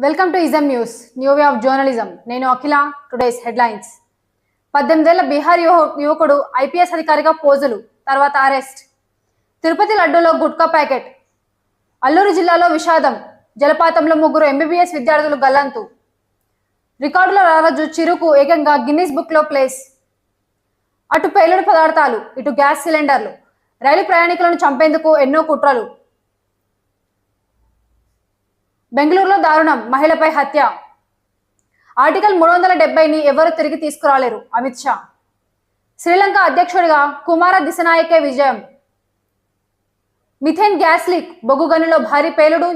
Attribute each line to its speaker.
Speaker 1: Welcome to ism news new way of journalism. నేను అఖిల. Today's headlines. 18 ఏళ్ల బీహార్ యువకుడు IPS అధికారిగా పోజులు, తర్వాత అరెస్ట్. తిరుపతి లడ్డూలో గుట్కా ప్యాకెట్. అల్లూరు జిల్లాలో విషాదం, జలపాతంలో 3 ఎంబీబీఎస్ విద్యార్థులు గల్లంతు. రికార్డుల రారాజు చిరుకు ఏకంగా గిన్నిస్ బుక్ లో ప్లేస్. అటు పేలుడు పదార్థాలు, ఇటు గ్యాస్ సిలిండర్లు, రైలు ప్రయాణికులను చంపేందుకు ఎన్నో కుట్రలు. బెంగళూరులో దారుణం, మహిళపై హత్య. ఆర్టికల్ 370ని ఎవరు తిరిగి తీసుకురాలేరు, అమిత్ షా. శ్రీలంక అధ్యక్షుడిగా కుమార దిశనాయకే విజయం. మిథేన్ గ్యాస్ లీక్, బొగ్గు గనిలో భారీ పేలుడు.